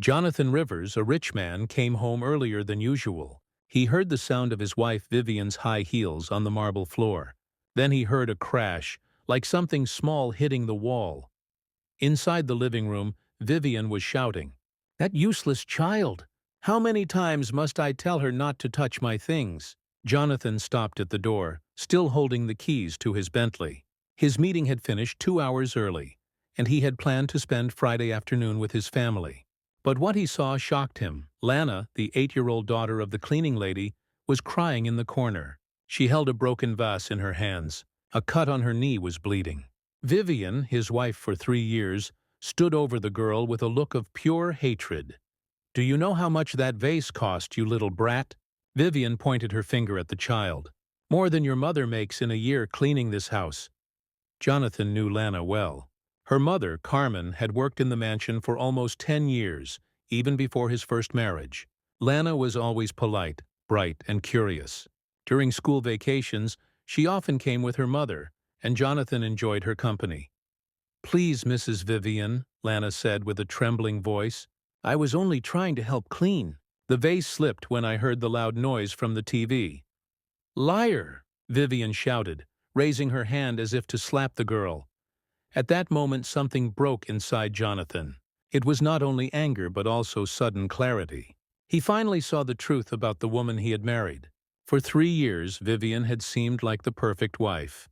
Jonathan Rivers, a rich man, came home earlier than usual. He heard the sound of his wife Vivian's high heels on the marble floor. Then he heard a crash, like something small hitting the wall. Inside the living room, Vivian was shouting, "That useless child! How many times must I tell her not to touch my things?" Jonathan stopped at the door, still holding the keys to his Bentley. His meeting had finished 2 hours early, and he had planned to spend Friday afternoon with his family. But what he saw shocked him. Lana, the 8-year-old daughter of the cleaning lady, was crying in the corner. She held a broken vase in her hands. A cut on her knee was bleeding. Vivian, his wife for 3 years, stood over the girl with a look of pure hatred. "Do you know how much that vase cost, you little brat?" Vivian pointed her finger at the child. "More than your mother makes in a year cleaning this house." Jonathan knew Lana well. Her mother, Carmen, had worked in the mansion for almost 10 years, even before his first marriage. Lana was always polite, bright, and curious. During school vacations, she often came with her mother, and Jonathan enjoyed her company. "Please, Mrs. Vivian," Lana said with a trembling voice, "I was only trying to help clean." The vase slipped when I heard the loud noise from the TV. "Liar!" Vivian shouted, raising her hand as if to slap the girl. At that moment something broke inside Jonathan. It was not only anger but also sudden clarity. He finally saw the truth about the woman he had married. For 3 years, Vivian had seemed like the perfect wife.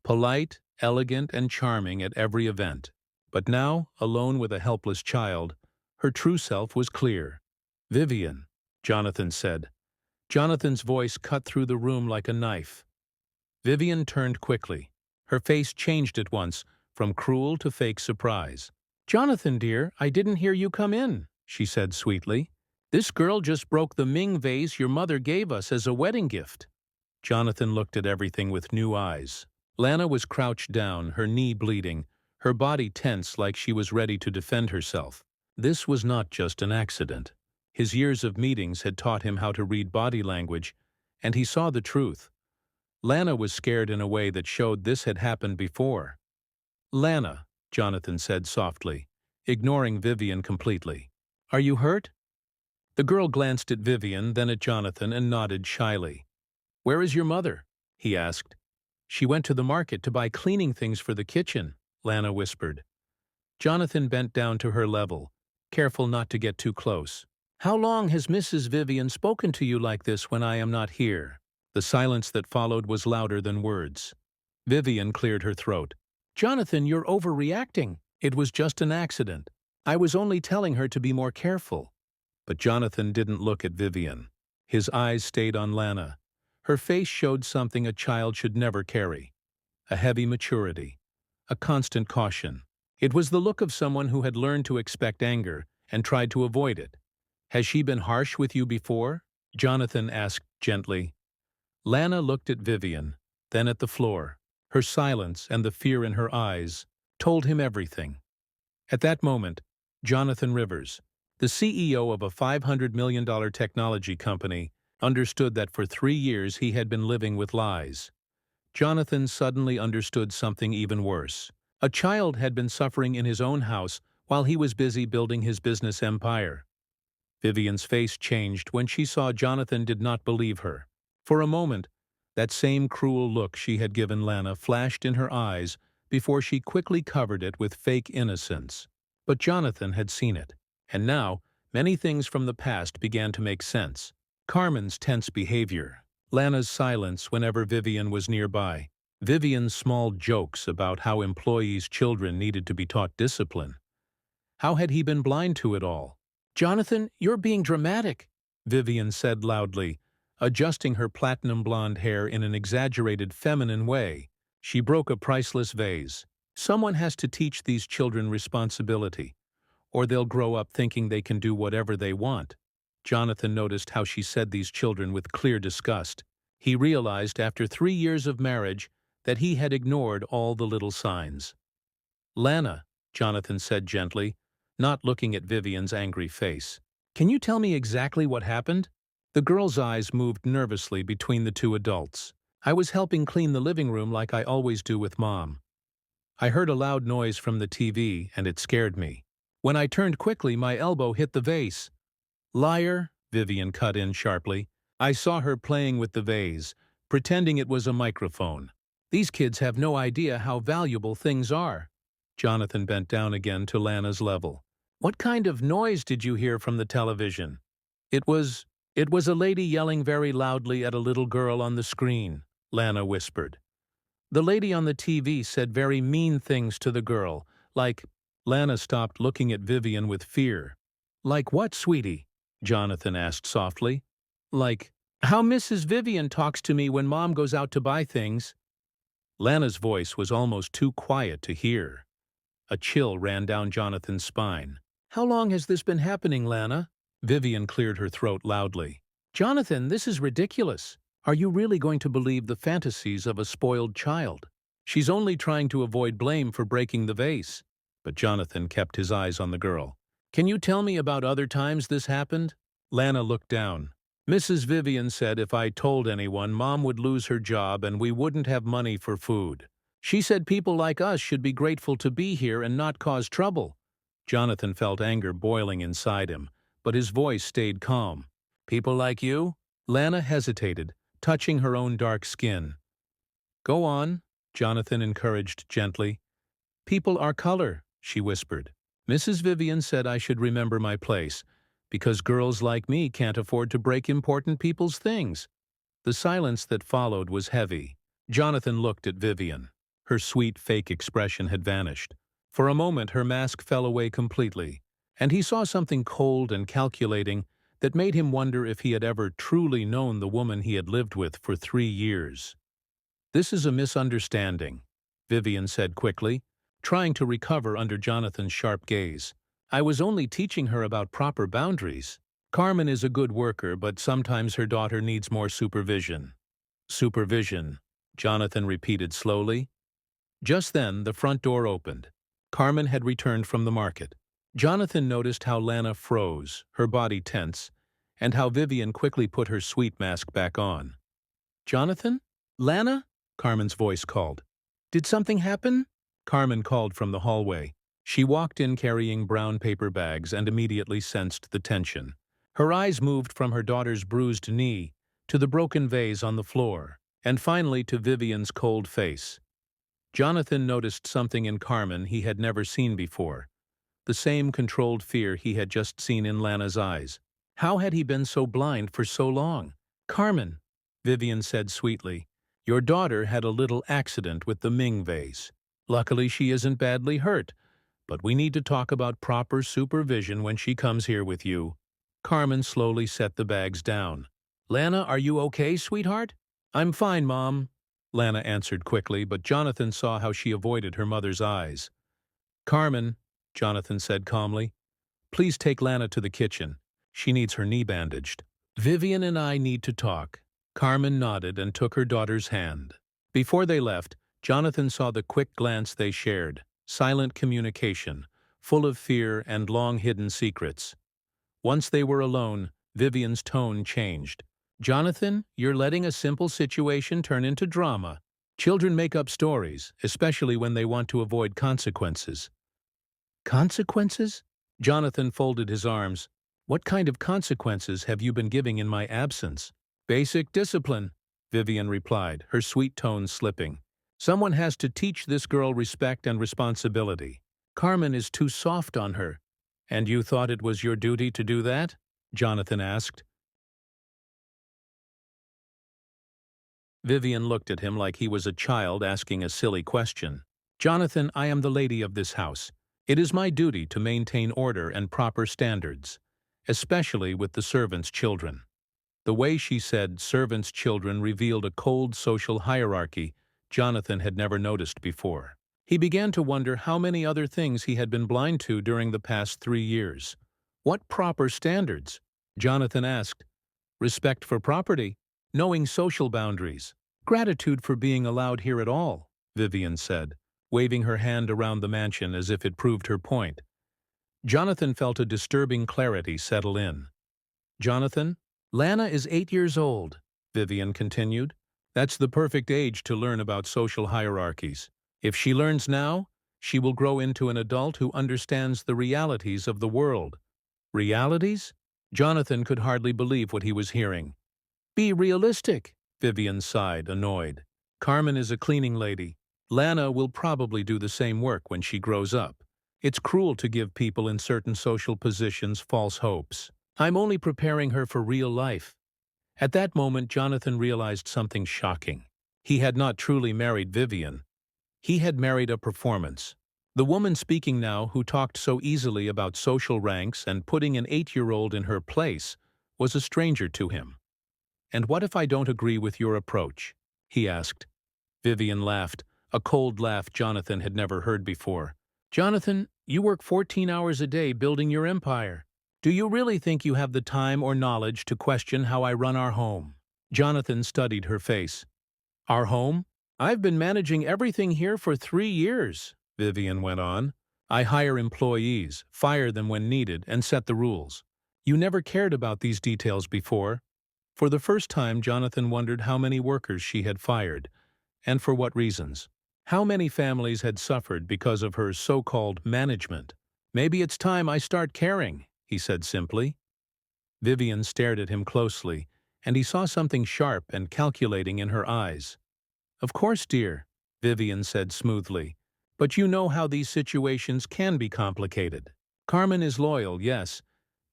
Polite, elegant, and charming at every event. But now, alone with a helpless child, her true self was clear. "Vivian," Jonathan said. Jonathan's voice cut through the room like a knife. Vivian turned quickly. Her face changed at once, from cruel to fake surprise. "Jonathan, dear, I didn't hear you come in," she said sweetly. "This girl just broke the Ming vase your mother gave us as a wedding gift." Jonathan looked at everything with new eyes. Lana was crouched down, her knee bleeding, her body tense like she was ready to defend herself. This was not just an accident. His years of meetings had taught him how to read body language, and he saw the truth. Lana was scared in a way that showed this had happened before. "Lana," Jonathan said softly, ignoring Vivian completely. "Are you hurt?" The girl glanced at Vivian, then at Jonathan, and nodded shyly. "Where is your mother?" he asked. "She went to the market to buy cleaning things for the kitchen," Lana whispered. Jonathan bent down to her level, careful not to get too close. "How long has Mrs. Vivian spoken to you like this when I am not here?" The silence that followed was louder than words. Vivian cleared her throat. "Jonathan, you're overreacting. It was just an accident. I was only telling her to be more careful." But Jonathan didn't look at Vivian. His eyes stayed on Lana. Her face showed something a child should never carry. A heavy maturity. A constant caution. It was the look of someone who had learned to expect anger and tried to avoid it. "Has she been harsh with you before?" Jonathan asked gently. Lana looked at Vivian, then at the floor. Her silence and the fear in her eyes told him everything. At that moment, Jonathan Rivers, the CEO of a $500 million technology company, understood that for 3 years he had been living with lies. Jonathan suddenly understood something even worse. A child had been suffering in his own house while he was busy building his business empire. Vivian's face changed when she saw Jonathan did not believe her. For a moment, that same cruel look she had given Lana flashed in her eyes before she quickly covered it with fake innocence. But Jonathan had seen it, and now many things from the past began to make sense. Carmen's tense behavior, Lana's silence whenever Vivian was nearby, Vivian's small jokes about how employees' children needed to be taught discipline. How had he been blind to it all? "Jonathan, you're being dramatic," Vivian said loudly, adjusting her platinum blonde hair in an exaggerated feminine way. She broke a priceless vase. "Someone has to teach these children responsibility, or they'll grow up thinking they can do whatever they want." Jonathan noticed how she said these children with clear disgust. He realized after 3 years of marriage that he had ignored all the little signs. "Lana," Jonathan said gently, not looking at Vivian's angry face. "Can you tell me exactly what happened?" The girl's eyes moved nervously between the two adults. "I was helping clean the living room like I always do with Mom. I heard a loud noise from the TV and it scared me." When I turned quickly, my elbow hit the vase. Liar, Vivian cut in sharply. I saw her playing with the vase, pretending it was a microphone. These kids have no idea how valuable things are. Jonathan bent down again to Lana's level. What kind of noise did you hear from the television? It was a lady yelling very loudly at a little girl on the screen, Lana whispered. The lady on the TV said very mean things to the girl, like— Lana stopped looking at Vivian with fear. Like what, sweetie? Jonathan asked softly. Like, how Mrs. Vivian talks to me when Mom goes out to buy things. Lana's voice was almost too quiet to hear. A chill ran down Jonathan's spine. How long has this been happening, Lana? Vivian cleared her throat loudly. Jonathan, this is ridiculous. Are you really going to believe the fantasies of a spoiled child? She's only trying to avoid blame for breaking the vase. But Jonathan kept his eyes on the girl. Can you tell me about other times this happened? Lana looked down. Mrs. Vivian said if I told anyone, Mom would lose her job and we wouldn't have money for food. She said people like us should be grateful to be here and not cause trouble. Jonathan felt anger boiling inside him, but his voice stayed calm. People like you? Lana hesitated, touching her own dark skin. Go on, Jonathan encouraged gently. People are color, she whispered. Mrs. Vivian said I should remember my place, because girls like me can't afford to break important people's things. The silence that followed was heavy. Jonathan looked at Vivian. Her sweet, fake expression had vanished. For a moment, her mask fell away completely, and he saw something cold and calculating that made him wonder if he had ever truly known the woman he had lived with for 3 years. This is a misunderstanding, Vivian said quickly, trying to recover under Jonathan's sharp gaze. I was only teaching her about proper boundaries. Carmen is a good worker, but sometimes her daughter needs more supervision. Supervision, Jonathan repeated slowly. Just then, the front door opened. Carmen had returned from the market. Jonathan noticed how Lana froze, her body tense, and how Vivian quickly put her sweet mask back on. Jonathan? Lana? Carmen's voice called. Did something happen? Carmen called from the hallway. She walked in carrying brown paper bags and immediately sensed the tension. Her eyes moved from her daughter's bruised knee to the broken vase on the floor, and finally to Vivian's cold face. Jonathan noticed something in Carmen he had never seen before, the same controlled fear he had just seen in Lana's eyes. How had he been so blind for so long? Carmen, Vivian said sweetly, your daughter had a little accident with the Ming vase. Luckily she isn't badly hurt, but we need to talk about proper supervision when she comes here with you. Carmen slowly set the bags down. Lana, are you okay, sweetheart? I'm fine, Mom, Lana answered quickly, but Jonathan saw how she avoided her mother's eyes. Carmen, Jonathan said calmly, please take Lana to the kitchen. She needs her knee bandaged. Vivian and I need to talk. Carmen nodded and took her daughter's hand. Before they left, Jonathan saw the quick glance they shared, silent communication, full of fear and long-hidden secrets. Once they were alone, Vivian's tone changed. Jonathan, you're letting a simple situation turn into drama. Children make up stories, especially when they want to avoid consequences. Consequences? Jonathan folded his arms. What kind of consequences have you been giving in my absence? Basic discipline, Vivian replied, her sweet tones slipping. Someone has to teach this girl respect and responsibility. Carmen is too soft on her. And you thought it was your duty to do that? Jonathan asked. Vivian looked at him like he was a child asking a silly question. Jonathan, I am the lady of this house. It is my duty to maintain order and proper standards, especially with the servants' children. The way she said servants' children revealed a cold social hierarchy Jonathan had never noticed before. He began to wonder how many other things he had been blind to during the past 3 years. What proper standards? Jonathan asked. Respect for property, knowing social boundaries, gratitude for being allowed here at all, Vivian said, waving her hand around the mansion as if it proved her point. Jonathan felt a disturbing clarity settle in. Jonathan, Lana is 8 years old, Vivian continued. That's the perfect age to learn about social hierarchies. If she learns now, She will grow into an adult who understands the realities of the world. Realities? Jonathan could hardly believe what he was hearing. Be realistic, Vivian sighed, annoyed. Carmen is a cleaning lady. Lana will probably do the same work when she grows up. It's cruel to give people in certain social positions false hopes. I'm only preparing her for real life. At that moment, Jonathan realized something shocking. He had not truly married Vivian. He had married a performance. The woman speaking now, who talked so easily about social ranks and putting an 8-year-old in her place, was a stranger to him. And what if I don't agree with your approach? He asked. Vivian laughed, a cold laugh Jonathan had never heard before. Jonathan, you work 14 hours a day building your empire. Do you really think you have the time or knowledge to question how I run our home? Jonathan studied her face. Our home? I've been managing everything here for 3 years, Vivian went on. I hire employees, fire them when needed, and set the rules. You never cared about these details before. For the first time, Jonathan wondered how many workers she had fired, and for what reasons. How many families had suffered because of her so-called management. Maybe it's time I start caring, he said simply. Vivian stared at him closely, and he saw something sharp and calculating in her eyes. Of course, dear, Vivian said smoothly, but you know how these situations can be complicated. Carmen is loyal, yes,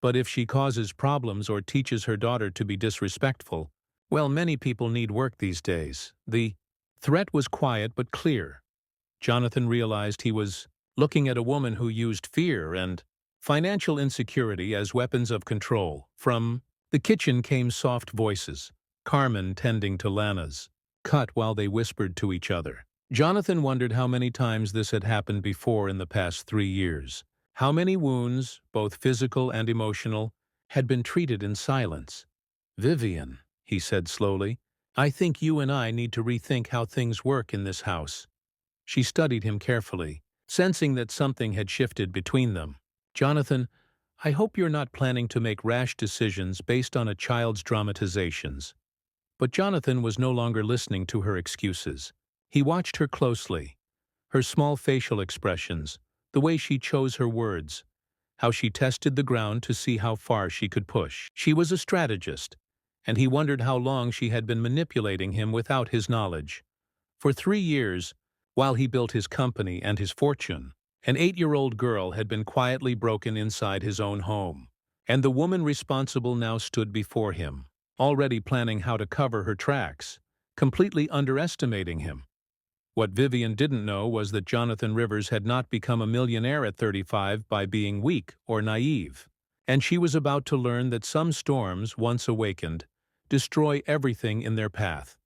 but if she causes problems or teaches her daughter to be disrespectful, well, many people need work these days. The threat was quiet but clear. Jonathan realized he was looking at a woman who used fear and financial insecurity as weapons of control. From the kitchen came soft voices, Carmen tending to Lana's cut while they whispered to each other. Jonathan wondered how many times this had happened before in the past 3 years. How many wounds, both physical and emotional, had been treated in silence. Vivian, he said slowly, I think you and I need to rethink how things work in this house. She studied him carefully, sensing that something had shifted between them. Jonathan, I hope you're not planning to make rash decisions based on a child's dramatizations. But Jonathan was no longer listening to her excuses. He watched her closely. Her small facial expressions, the way she chose her words, how she tested the ground to see how far she could push. She was a strategist, and he wondered how long she had been manipulating him without his knowledge. For 3 years, while he built his company and his fortune, an 8-year-old girl had been quietly broken inside his own home, and the woman responsible now stood before him, already planning how to cover her tracks, completely underestimating him. What Vivian didn't know was that Jonathan Rivers had not become a millionaire at 35 by being weak or naive, and she was about to learn that some storms, once awakened, destroy everything in their path.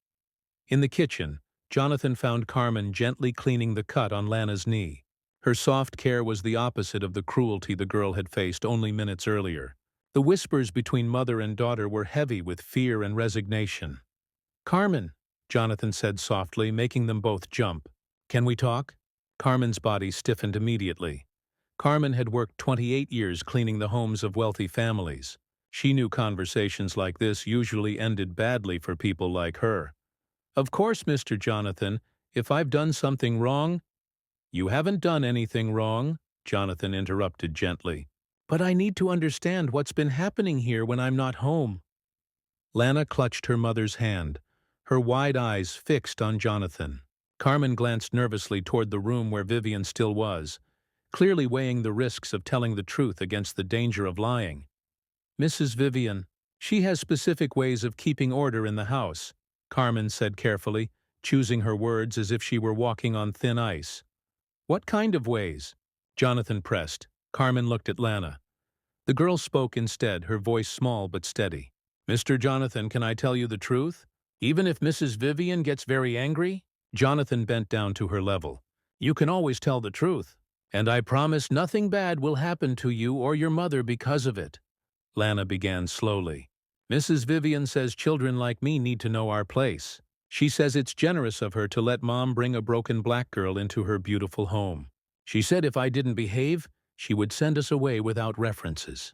In the kitchen, Jonathan found Carmen gently cleaning the cut on Lana's knee. Her soft care was the opposite of the cruelty the girl had faced only minutes earlier. The whispers between mother and daughter were heavy with fear and resignation. Carmen, Jonathan said softly, making them both jump. Can we talk? Carmen's body stiffened immediately. Carmen had worked 28 years cleaning the homes of wealthy families. She knew conversations like this usually ended badly for people like her. Of course, Mr. Jonathan, if I've done something wrong— You haven't done anything wrong, Jonathan interrupted gently. But I need to understand what's been happening here when I'm not home. Lana clutched her mother's hand, her wide eyes fixed on Jonathan. Carmen glanced nervously toward the room where Vivian still was, clearly weighing the risks of telling the truth against the danger of lying. Mrs. Vivian, she has specific ways of keeping order in the house, Carmen said carefully, choosing her words as if she were walking on thin ice. What kind of ways? Jonathan pressed. Carmen looked at Lana. The girl spoke instead, her voice small but steady. Mr. Jonathan, can I tell you the truth? Even if Mrs. Vivian gets very angry? Jonathan bent down to her level. You can always tell the truth. And I promise nothing bad will happen to you or your mother because of it. Lana began slowly. Mrs. Vivian says children like me need to know our place. She says it's generous of her to let Mom bring a broken black girl into her beautiful home. She said if I didn't behave, she would send us away without references.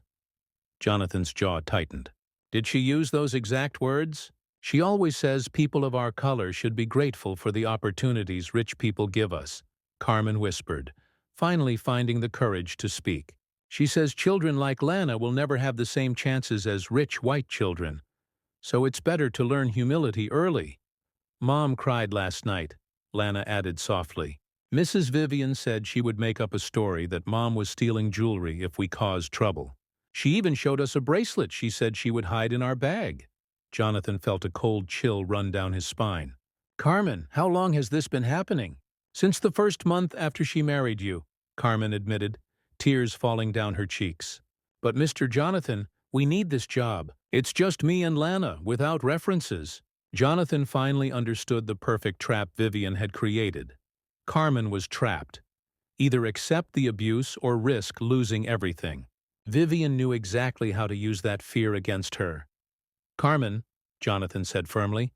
Jonathan's jaw tightened. Did she use those exact words? She always says people of our color should be grateful for the opportunities rich people give us, Carmen whispered, finally finding the courage to speak. She says children like Lana will never have the same chances as rich white children, so it's better to learn humility early. Mom cried last night, Lana added softly. Mrs. Vivian said she would make up a story that Mom was stealing jewelry if we caused trouble. She even showed us a bracelet she said she would hide in our bag. Jonathan felt a cold chill run down his spine. Carmen, how long has this been happening? Since the first month after she married you, Carmen admitted, tears falling down her cheeks. But Mr. Jonathan, we need this job. It's just me and Lana, without references. Jonathan finally understood the perfect trap Vivian had created. Carmen was trapped. Either accept the abuse or risk losing everything. Vivian knew exactly how to use that fear against her. Carmen, Jonathan said firmly,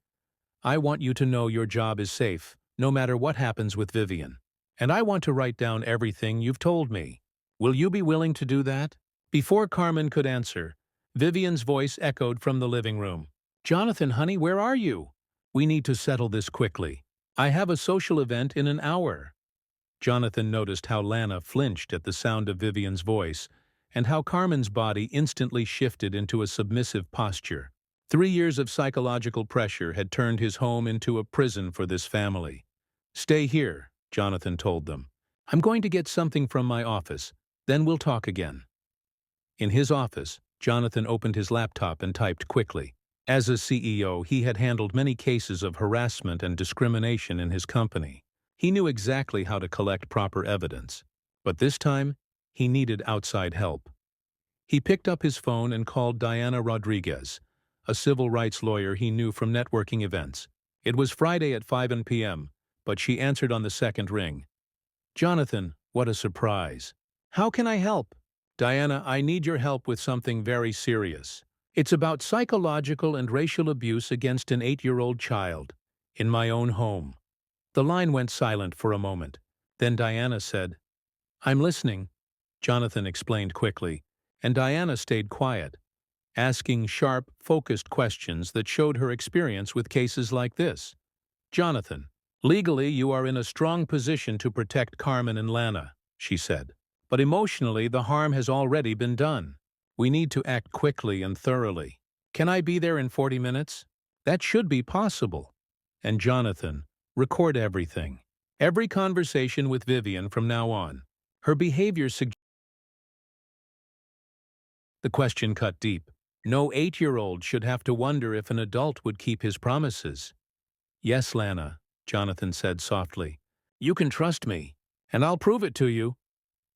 I want you to know your job is safe, no matter what happens with Vivian. And I want to write down everything you've told me. Will you be willing to do that? Before Carmen could answer, Vivian's voice echoed from the living room. Jonathan, honey, where are you? We need to settle this quickly. I have a social event in an hour. Jonathan noticed how Lana flinched at the sound of Vivian's voice and how Carmen's body instantly shifted into a submissive posture. 3 years of psychological pressure had turned his home into a prison for this family. Stay here, Jonathan told them. I'm going to get something from my office, then we'll talk again. In his office, Jonathan opened his laptop and typed quickly. As a CEO, he had handled many cases of harassment and discrimination in his company. He knew exactly how to collect proper evidence. But this time, he needed outside help. He picked up his phone and called Diana Rodriguez, a civil rights lawyer he knew from networking events. It was Friday at 5 p.m., but she answered on the second ring. Jonathan, what a surprise. How can I help? Diana, I need your help with something very serious. It's about psychological and racial abuse against an 8-year-old child in my own home. The line went silent for a moment. Then Diana said, I'm listening, Jonathan explained quickly, and Diana stayed quiet, asking sharp, focused questions that showed her experience with cases like this. Jonathan, legally you are in a strong position to protect Carmen and Lana, she said. But emotionally the harm has already been done. We need to act quickly and thoroughly. Can I be there in 40 minutes? That should be possible. And Jonathan, record everything. Every conversation with Vivian from now on. Her behavior suggests. The question cut deep. No 8-year-old should have to wonder if an adult would keep his promises. Yes, Lana, Jonathan said softly. You can trust me, and I'll prove it to you.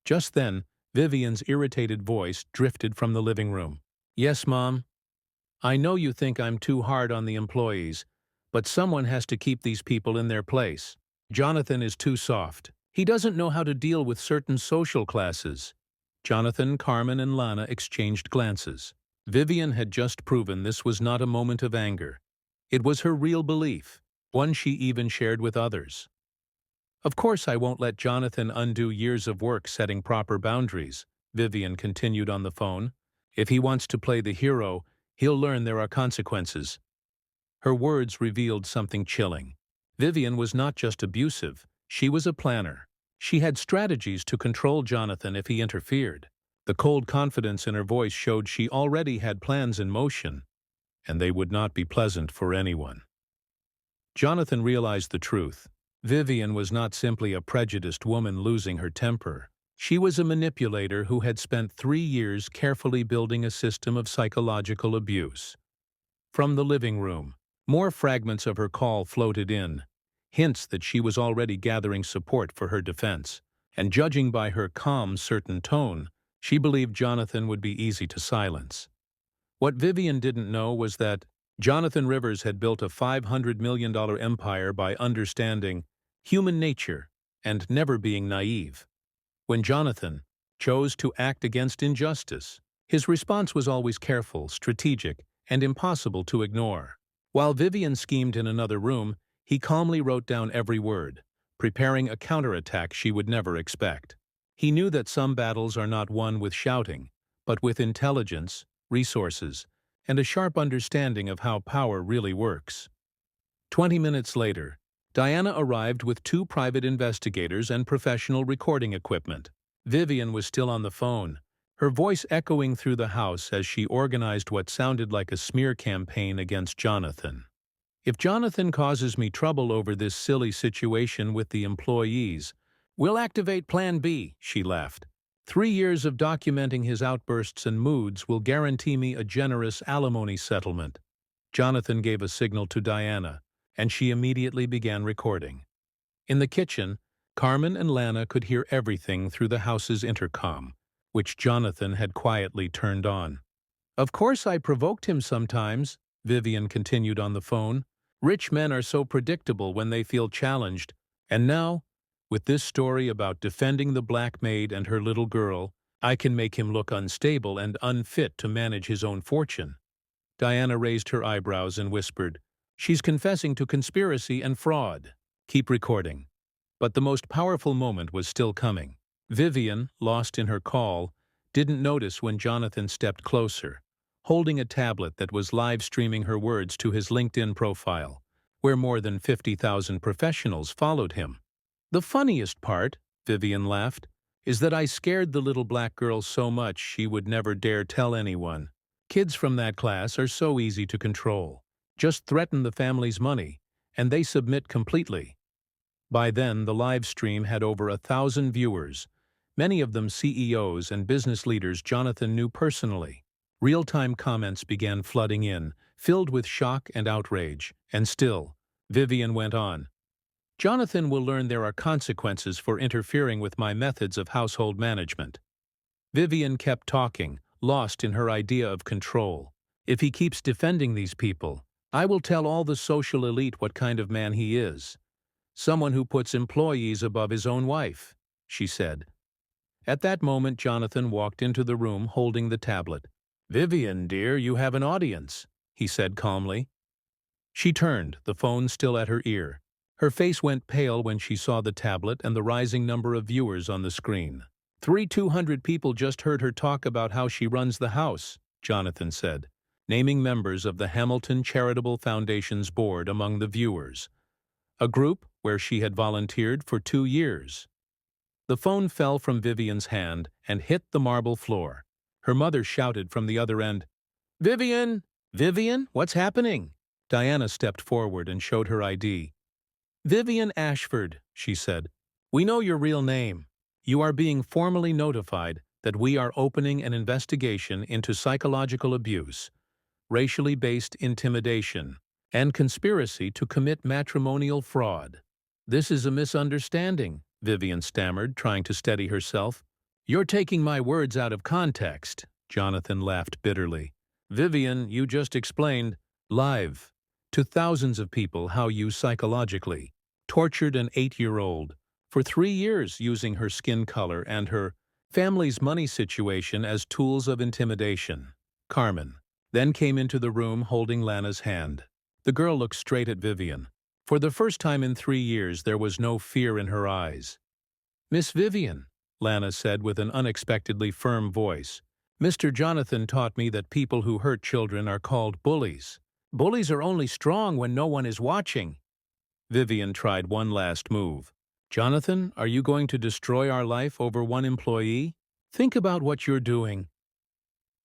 Just then, Vivian's irritated voice drifted from the living room. Yes, Mom. I know you think I'm too hard on the employees, but someone has to keep these people in their place. Jonathan is too soft. He doesn't know how to deal with certain social classes. Jonathan, Carmen, and Lana exchanged glances. Vivian had just proven this was not a moment of anger. It was her real belief, one she even shared with others. Of course I won't let Jonathan undo years of work setting proper boundaries, Vivian continued on the phone. If he wants to play the hero, he'll learn there are consequences. Her words revealed something chilling. Vivian was not just abusive, she was a planner. She had strategies to control Jonathan if he interfered. The cold confidence in her voice showed she already had plans in motion, and they would not be pleasant for anyone. Jonathan realized the truth. Vivian was not simply a prejudiced woman losing her temper. She was a manipulator who had spent 3 years carefully building a system of psychological abuse. From the living room, more fragments of her call floated in, hints that she was already gathering support for her defense, and judging by her calm, certain tone, she believed Jonathan would be easy to silence. What Vivian didn't know was that Jonathan Rivers had built a $500 million empire by understanding human nature and never being naive. When Jonathan chose to act against injustice, his response was always careful, strategic, and impossible to ignore. While Vivian schemed in another room, he calmly wrote down every word, preparing a counterattack she would never expect. He knew that some battles are not won with shouting, but with intelligence, resources, and a sharp understanding of how power really works. 20 minutes later, Diana arrived with 2 private investigators and professional recording equipment. Vivian was still on the phone, her voice echoing through the house as she organized what sounded like a smear campaign against Jonathan. If Jonathan causes me trouble over this silly situation with the employees, we'll activate Plan B, she laughed. 3 years of documenting his outbursts and moods will guarantee me a generous alimony settlement. Jonathan gave a signal to Diana, and she immediately began recording. In the kitchen, Carmen and Lana could hear everything through the house's intercom, which Jonathan had quietly turned on. Of course I provoked him sometimes, Vivian continued on the phone. Rich men are so predictable when they feel challenged, and now, with this story about defending the black maid and her little girl, I can make him look unstable and unfit to manage his own fortune. Diana raised her eyebrows and whispered, "She's confessing to conspiracy and fraud. Keep recording." But the most powerful moment was still coming. Vivian, lost in her call, didn't notice when Jonathan stepped closer, holding a tablet that was live-streaming her words to his LinkedIn profile, where more than 50,000 professionals followed him. "The funniest part," Vivian laughed, "is that I scared the little black girl so much she would never dare tell anyone. Kids from that class are so easy to control. Just threaten the family's money, and they submit completely." By then, the live stream had over 1,000 viewers, many of them CEOs and business leaders Jonathan knew personally. Real-time comments began flooding in, filled with shock and outrage. And still, Vivian went on. "Jonathan will learn there are consequences for interfering with my methods of household management." Vivian kept talking, lost in her idea of control. "If he keeps defending these people, I will tell all the social elite what kind of man he is. Someone who puts employees above his own wife," she said. At that moment, Jonathan walked into the room holding the tablet. "Vivian, dear, you have an audience," he said calmly. She turned, the phone still at her ear. Her face went pale when she saw the tablet and the rising number of viewers on the screen. 200 people just heard her talk about how she runs the house," Jonathan said, naming members of the Hamilton Charitable Foundation's board among the viewers, a group where she had volunteered for 2 years. The phone fell from Vivian's hand and hit the marble floor. Her mother shouted from the other end, "Vivian! Vivian, what's happening?" Diana stepped forward and showed her ID. "Vivian Ashford," she said. "We know your real name. You are being formally notified that we are opening an investigation into psychological abuse, racially based intimidation, and conspiracy to commit matrimonial fraud." "This is a misunderstanding," Vivian stammered, trying to steady herself. "You're taking my words out of context," Jonathan laughed bitterly. "Vivian, you just explained, live, to thousands of people how you psychologically tortured an 8-year-old for 3 years using her skin color and her family's money situation as tools of intimidation." Carmen then came into the room holding Lana's hand. The girl looked straight at Vivian. For the first time in 3 years, there was no fear in her eyes. "Miss Vivian," Lana said with an unexpectedly firm voice, "Mr. Jonathan taught me that people who hurt children are called bullies. Bullies are only strong when no one is watching." Vivian tried one last move. "Jonathan, are you going to destroy our life over one employee? Think about what you're doing."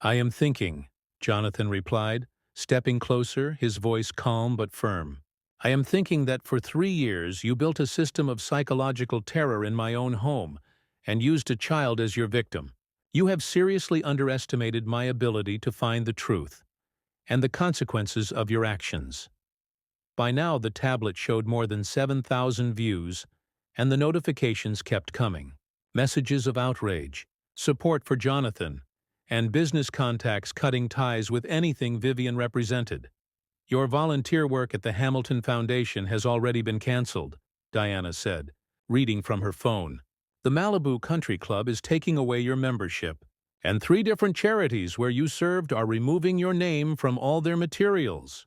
"I am thinking," Jonathan replied, stepping closer, his voice calm but firm. "I am thinking that for 3 years you built a system of psychological terror in my own home and used a child as your victim. You have seriously underestimated my ability to find the truth and the consequences of your actions." By now the tablet showed more than 7,000 views, and the notifications kept coming. Messages of outrage, support for Jonathan, and business contacts cutting ties with anything Vivian represented. "Your volunteer work at the Hamilton Foundation has already been canceled," Diana said, reading from her phone. "The Malibu Country Club is taking away your membership, and 3 different charities where you served are removing your name from all their materials."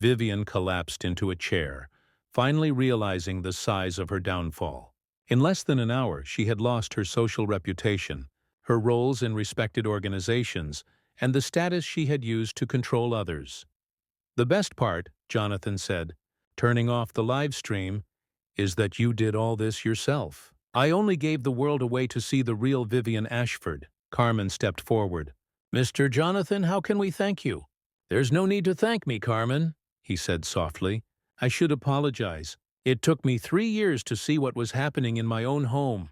Vivian collapsed into a chair, finally realizing the size of her downfall. In less than an hour, she had lost her social reputation, her roles in respected organizations, and the status she had used to control others. "The best part," Jonathan said, turning off the live stream, is that you did all this yourself. I only gave the world away to see the real Vivian Ashford. Carmen stepped forward. Mr. Jonathan, how can we thank you? There's no need to thank me, Carmen, he said softly. I should apologize. It took me 3 years to see what was happening in my own home.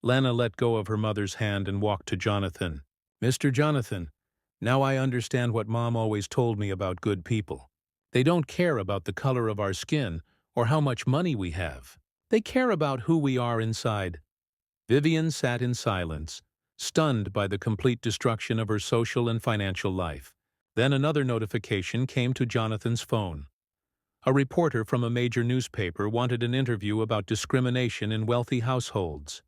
Lana let go of her mother's hand and walked to Jonathan. Mr. Jonathan, now I understand what Mom always told me about good people. They don't care about the color of our skin or how much money we have. They care about who we are inside. Vivian sat in silence, stunned by the complete destruction of her social and financial life. Then another notification came to Jonathan's phone. A reporter from a major newspaper wanted an interview about discrimination in wealthy households.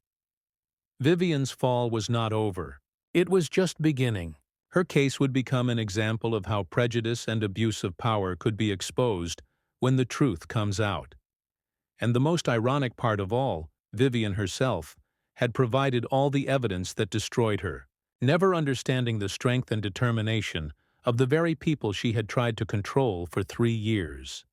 Vivian's fall was not over. It was just beginning. Her case would become an example of how prejudice and abuse of power could be exposed when the truth comes out. And the most ironic part of all, Vivian herself had provided all the evidence that destroyed her, never understanding the strength and determination of the very people she had tried to control for 3 years.